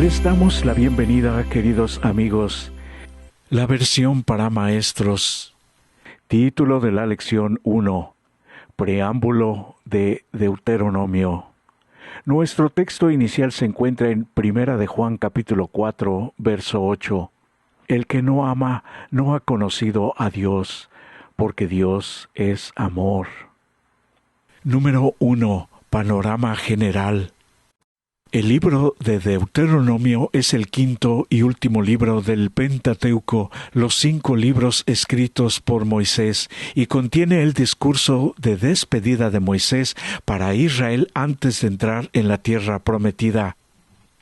Les damos la bienvenida, queridos amigos. La versión para maestros. Título de la lección 1. Preámbulo de Deuteronomio. Nuestro texto inicial se encuentra en 1 de Juan capítulo 4, verso 8. El que no ama no ha conocido a Dios, porque Dios es amor. Número 1. Panorama general. El libro de Deuteronomio es el quinto y último libro del Pentateuco, los 5 libros escritos por Moisés, y contiene el discurso de despedida de Moisés para Israel antes de entrar en la tierra prometida.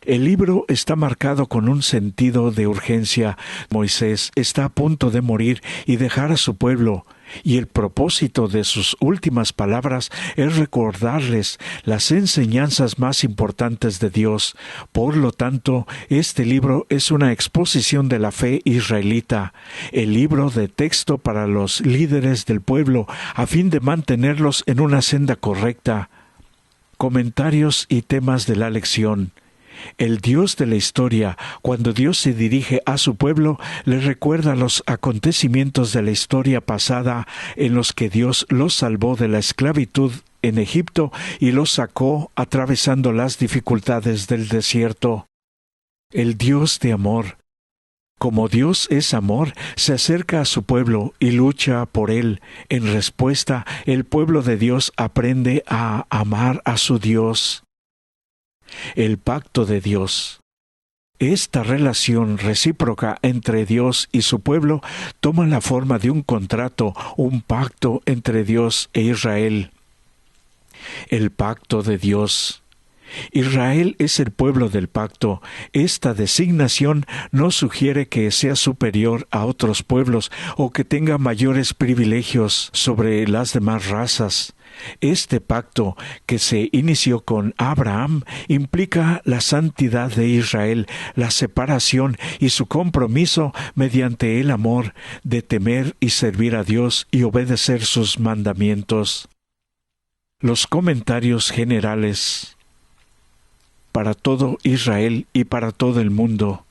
El libro está marcado con un sentido de urgencia. Moisés está a punto de morir y dejar a su pueblo, y el propósito de sus últimas palabras es recordarles las enseñanzas más importantes de Dios. Por lo tanto, este libro es una exposición de la fe israelita, el libro de texto para los líderes del pueblo, a fin de mantenerlos en una senda correcta. Comentarios y temas de la lección. El Dios de la historia, cuando Dios se dirige a su pueblo, le recuerda los acontecimientos de la historia pasada en los que Dios los salvó de la esclavitud en Egipto y los sacó atravesando las dificultades del desierto. El Dios de amor. Como Dios es amor, se acerca a su pueblo y lucha por él. En respuesta, el pueblo de Dios aprende a amar a su Dios. El pacto de Dios. Esta relación recíproca entre Dios y su pueblo toma la forma de un contrato, un pacto entre Dios e Israel. El pacto de Dios. Israel es el pueblo del pacto. Esta designación no sugiere que sea superior a otros pueblos o que tenga mayores privilegios sobre las demás razas. Este pacto, que se inició con Abraham, implica la santidad de Israel, la separación y su compromiso mediante el amor de temer y servir a Dios y obedecer sus mandamientos. Los comentarios generales. Para todo Israel y para todo el mundo.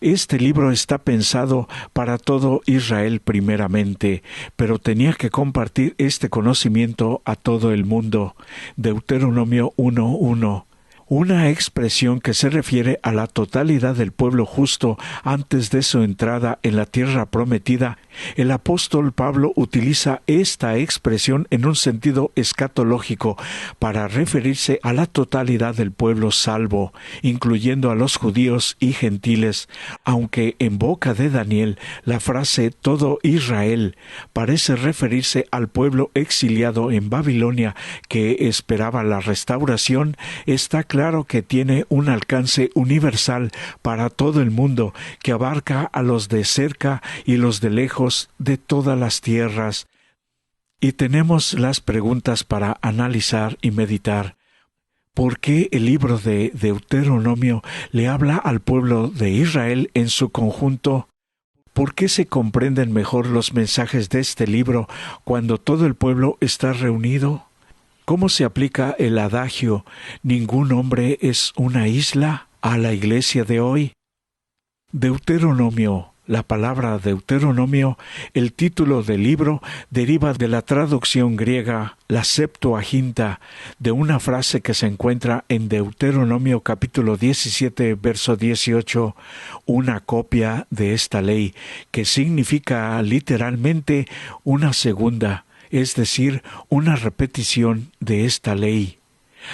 Este libro está pensado para todo Israel primeramente, pero tenía que compartir este conocimiento a todo el mundo. Deuteronomio 1:1. Una expresión que se refiere a la totalidad del pueblo justo antes de su entrada en la tierra prometida. El apóstol Pablo utiliza esta expresión en un sentido escatológico para referirse a la totalidad del pueblo salvo, incluyendo a los judíos y gentiles, aunque en boca de Daniel la frase todo Israel parece referirse al pueblo exiliado en Babilonia que esperaba la restauración. Está claro que tiene un alcance universal para todo el mundo, que abarca a los de cerca y los de lejos de todas las tierras. Y tenemos las preguntas para analizar y meditar. ¿Por qué el libro de Deuteronomio le habla al pueblo de Israel en su conjunto? ¿Por qué se comprenden mejor los mensajes de este libro cuando todo el pueblo está reunido? ¿Cómo se aplica el adagio «Ningún hombre es una isla» a la iglesia de hoy? Deuteronomio. La palabra Deuteronomio, el título del libro, deriva de la traducción griega, la Septuaginta, de una frase que se encuentra en Deuteronomio capítulo 17, verso 18, una copia de esta ley, que significa literalmente una segunda, es decir, una repetición de esta ley.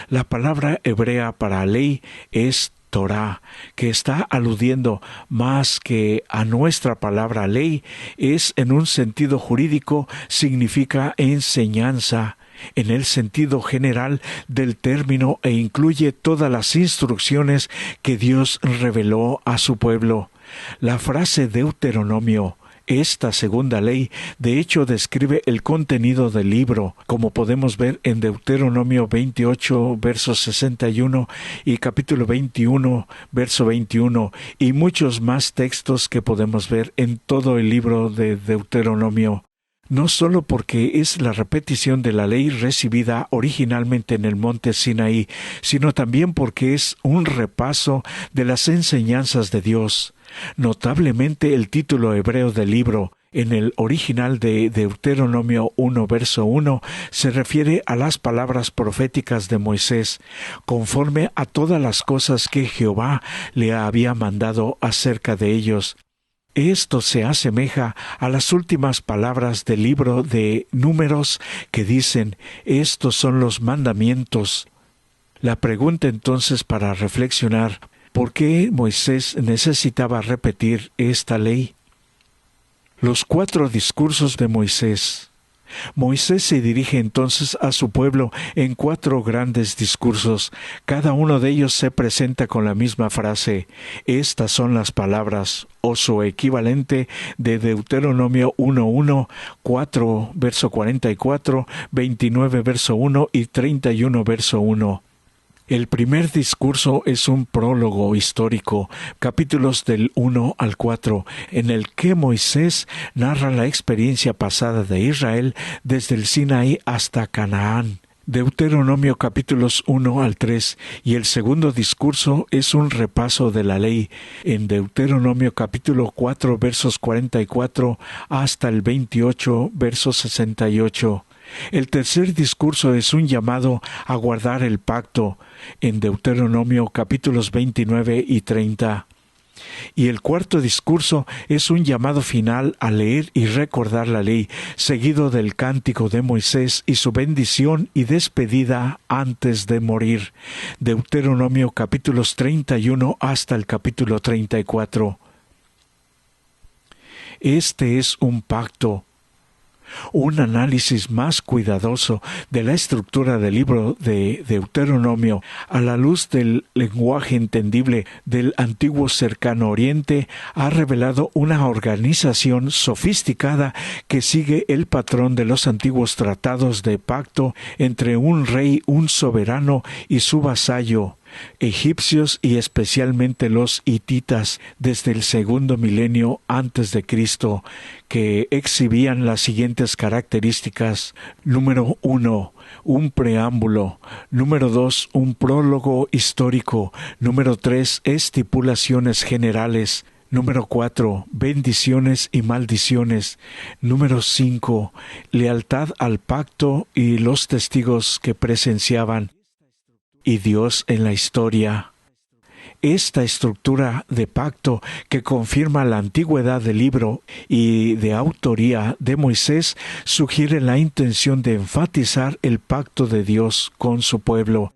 La palabra hebrea para ley es Torá, que está aludiendo más que a nuestra palabra ley, es en un sentido jurídico, significa enseñanza, en el sentido general del término e incluye todas las instrucciones que Dios reveló a su pueblo. La frase Deuteronomio, esta segunda ley, de hecho describe el contenido del libro, como podemos ver en Deuteronomio 28, verso 61 y capítulo 21, verso 21, y muchos más textos que podemos ver en todo el libro de Deuteronomio. no solo porque es la repetición de la ley recibida originalmente en el monte Sinaí, sino también porque es un repaso de las enseñanzas de Dios. Notablemente el título hebreo del libro, en el original de Deuteronomio 1, verso 1, se refiere a las palabras proféticas de Moisés, conforme a todas las cosas que Jehová le había mandado acerca de ellos. Esto se asemeja a las últimas palabras del libro de Números que dicen: estos son los mandamientos. La pregunta entonces para reflexionar: ¿por qué Moisés necesitaba repetir esta ley? Los 4 discursos de Moisés. Moisés se dirige entonces a su pueblo en 4 grandes discursos. Cada uno de ellos se presenta con la misma frase: estas son las palabras, o su equivalente de Deuteronomio 1:1, 4 verso 44, 29 verso 1 y 31 verso 1. El primer discurso es un prólogo histórico, capítulos del 1 al 4, en el que Moisés narra la experiencia pasada de Israel desde el Sinaí hasta Canaán. Deuteronomio capítulos 1 al 3, y el segundo discurso es un repaso de la ley en Deuteronomio capítulo 4 versos 44 hasta el 28 versos 68. El tercer discurso es un llamado a guardar el pacto en Deuteronomio capítulos 29 y 30. Y el cuarto discurso es un llamado final a leer y recordar la ley, seguido del cántico de Moisés y su bendición y despedida antes de morir. Deuteronomio capítulos 31 hasta el capítulo 34. Este es un pacto. Un análisis más cuidadoso de la estructura del libro de Deuteronomio a la luz del lenguaje entendible del antiguo cercano oriente ha revelado una organización sofisticada que sigue el patrón de los antiguos tratados de pacto entre un rey, un soberano y su vasallo. Egipcios y especialmente los hititas desde el segundo milenio antes de Cristo, que exhibían las siguientes características: número 1, un preámbulo; número 2, un prólogo histórico; número 3, estipulaciones generales; número 4, bendiciones y maldiciones; número 5, lealtad al pacto y los testigos que presenciaban; y Dios en la historia. Esta estructura de pacto, que confirma la antigüedad del libro y de autoría de Moisés, sugiere la intención de enfatizar el pacto de Dios con su pueblo.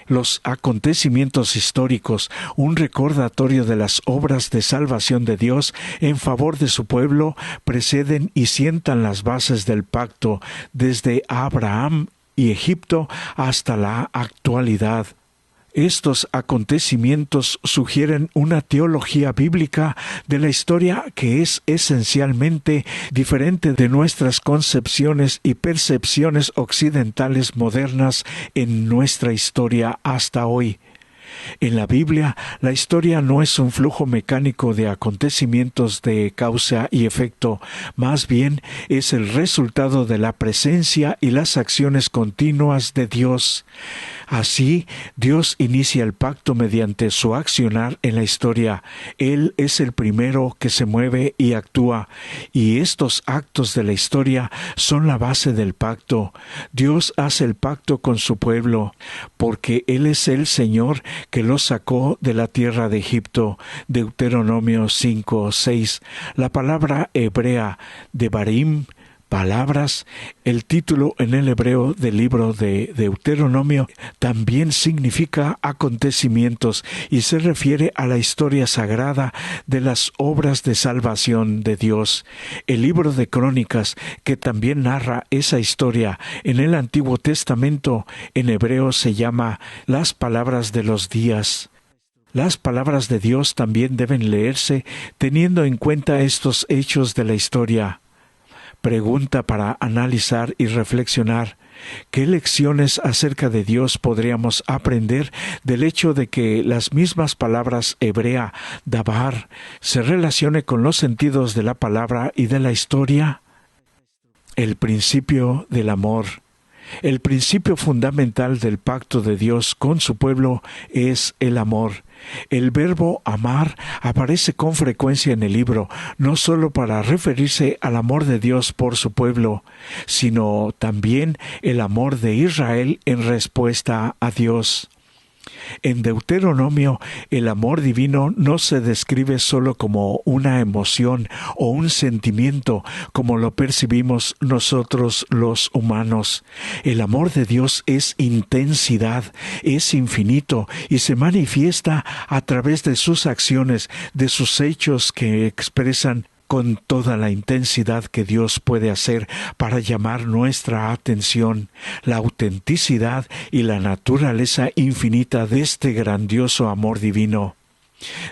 Los acontecimientos históricos, un recordatorio de las obras de salvación de Dios en favor de su pueblo, preceden y sientan las bases del pacto desde Abraham y Egipto hasta la actualidad. Estos acontecimientos sugieren una teología bíblica de la historia que es esencialmente diferente de nuestras concepciones y percepciones occidentales modernas en nuestra historia hasta hoy. En la Biblia, la historia no es un flujo mecánico de acontecimientos de causa y efecto, más bien es el resultado de la presencia y las acciones continuas de Dios. Así, Dios inicia el pacto mediante su accionar en la historia. Él es el primero que se mueve y actúa, y estos actos de la historia son la base del pacto. Dios hace el pacto con su pueblo, porque Él es el Señor que los sacó de la tierra de Egipto. Deuteronomio 5:6. La palabra hebrea devarim, palabras, el título en el hebreo del libro de Deuteronomio también significa acontecimientos y se refiere a la historia sagrada de las obras de salvación de Dios. El libro de Crónicas, que también narra esa historia en el Antiguo Testamento, en hebreo se llama las palabras de los días. Las palabras de Dios también deben leerse teniendo en cuenta estos hechos de la historia. Pregunta para analizar y reflexionar: ¿qué lecciones acerca de Dios podríamos aprender del hecho de que las mismas palabras hebrea, davar, se relacione con los sentidos de la palabra y de la historia? el principio del amor. El principio fundamental del pacto de Dios con su pueblo es el amor. El verbo amar aparece con frecuencia en el libro, no solo para referirse al amor de Dios por su pueblo, sino también el amor de Israel en respuesta a Dios. En Deuteronomio, el amor divino no se describe solo como una emoción o un sentimiento, como lo percibimos nosotros los humanos. El amor de Dios es intensidad, es infinito y se manifiesta a través de sus acciones, de sus hechos que expresan con toda la intensidad que Dios puede hacer para llamar nuestra atención, la autenticidad y la naturaleza infinita de este grandioso amor divino.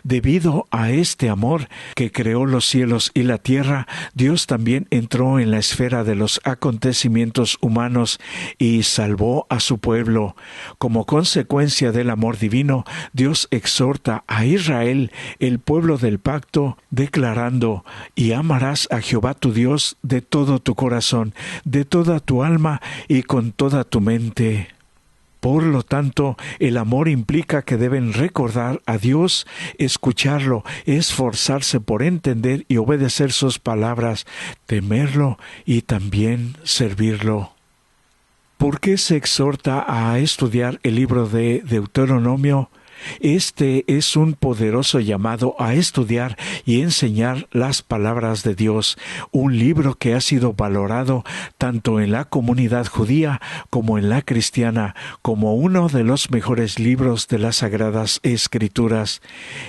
Debido a este amor que creó los cielos y la tierra, Dios también entró en la esfera de los acontecimientos humanos y salvó a su pueblo. Como consecuencia del amor divino, Dios exhorta a Israel, el pueblo del pacto, declarando: «Y amarás a Jehová tu Dios de todo tu corazón, de toda tu alma y con toda tu mente». Por lo tanto, el amor implica que deben recordar a Dios, escucharlo, esforzarse por entender y obedecer sus palabras, temerlo y también servirlo. ¿Por qué se exhorta a estudiar el libro de Deuteronomio? Este es un poderoso llamado a estudiar y enseñar las palabras de Dios, un libro que ha sido valorado tanto en la comunidad judía como en la cristiana como uno de los mejores libros de las Sagradas Escrituras.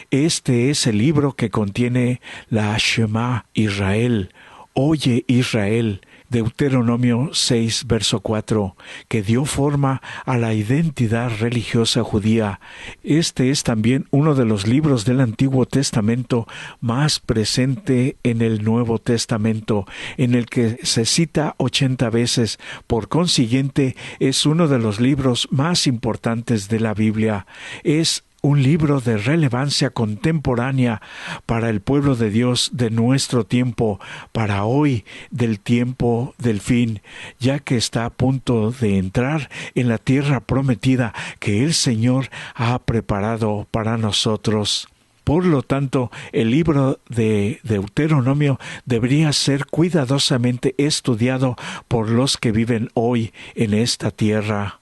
Este es el libro que contiene la Shema Israel, oye Israel, Deuteronomio 6, verso 4, que dio forma a la identidad religiosa judía. Este es también uno de los libros del Antiguo Testamento más presente en el Nuevo Testamento, en el que se cita 80 veces. Por consiguiente, es uno de los libros más importantes de la Biblia. Es un libro de relevancia contemporánea para el pueblo de Dios de nuestro tiempo, para hoy, del tiempo del fin, ya que está a punto de entrar en la tierra prometida que el Señor ha preparado para nosotros. Por lo tanto, el libro de Deuteronomio debería ser cuidadosamente estudiado por los que viven hoy en esta tierra.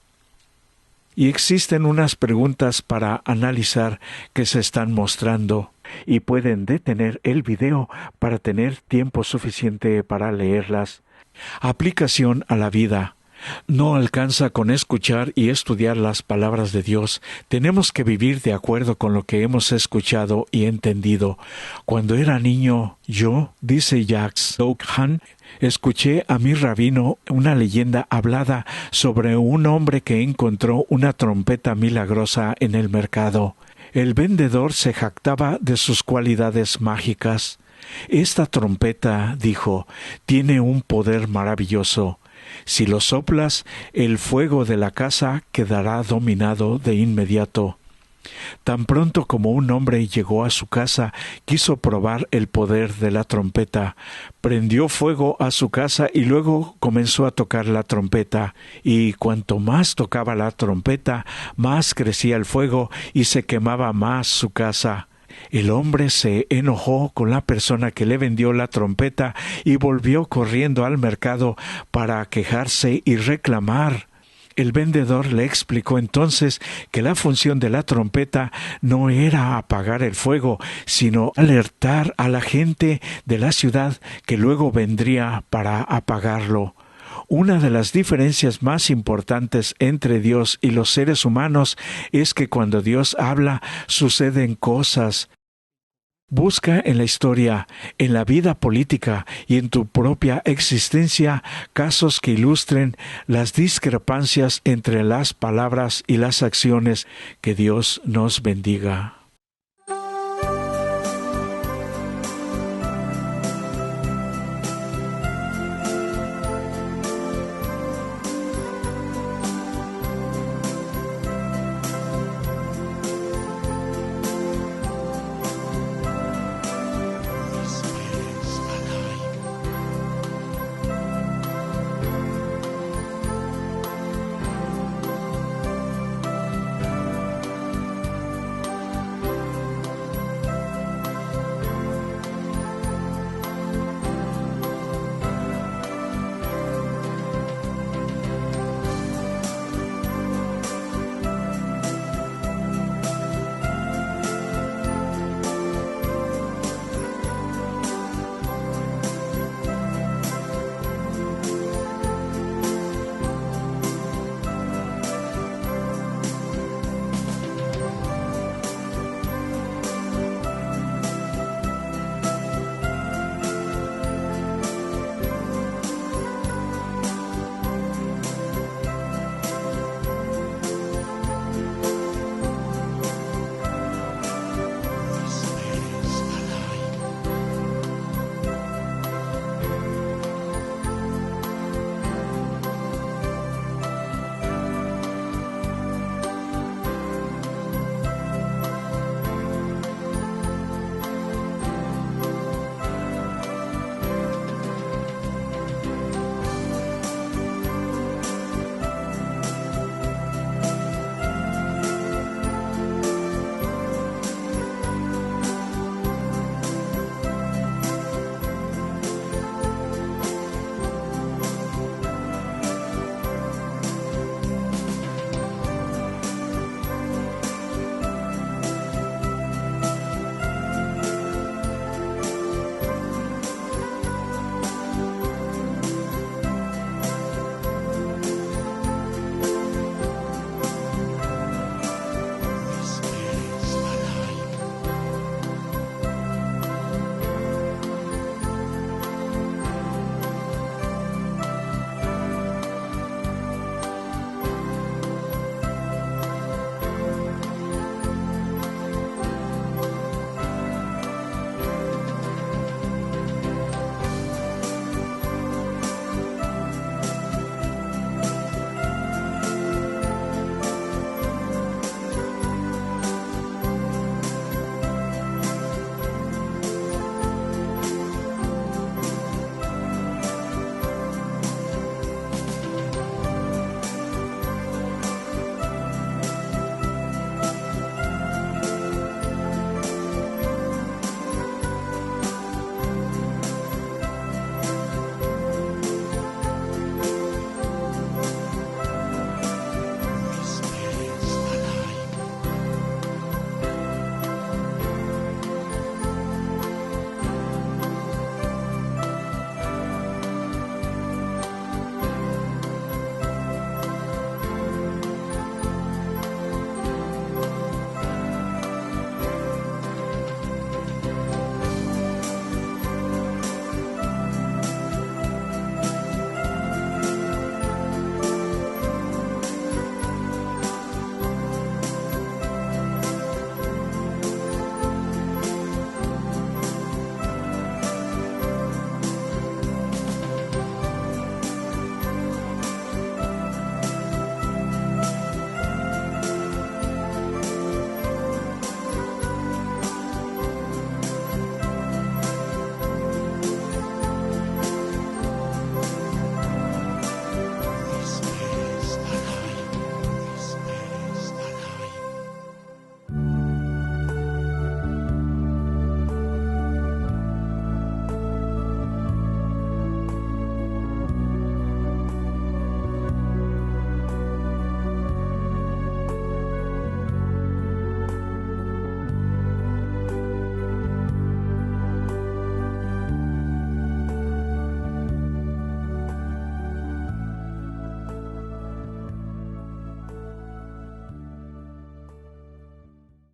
Y existen unas preguntas para analizar que se están mostrando y pueden detener el video para tener tiempo suficiente para leerlas. Aplicación a la vida. No alcanza con escuchar y estudiar las palabras de Dios. Tenemos que vivir de acuerdo con lo que hemos escuchado y entendido. Cuando era niño, yo, dice Jacques Doughan, escuché a mi rabino una leyenda hablada sobre un hombre que encontró una trompeta milagrosa en el mercado. El vendedor se jactaba de sus cualidades mágicas. Esta trompeta, dijo, tiene un poder maravilloso. Si lo soplas, el fuego de la casa quedará dominado de inmediato. Tan pronto como un hombre llegó a su casa, quiso probar el poder de la trompeta. Prendió fuego a su casa y luego comenzó a tocar la trompeta. Y cuanto más tocaba la trompeta, más crecía el fuego y se quemaba más su casa. El hombre se enojó con la persona que le vendió la trompeta y volvió corriendo al mercado para quejarse y reclamar. El vendedor le explicó entonces que la función de la trompeta no era apagar el fuego, sino alertar a la gente de la ciudad que luego vendría para apagarlo. Una de las diferencias más importantes entre Dios y los seres humanos es que cuando Dios habla, suceden cosas. Busca en la historia, en la vida política y en tu propia existencia casos que ilustren las discrepancias entre las palabras y las acciones. Que Dios nos bendiga.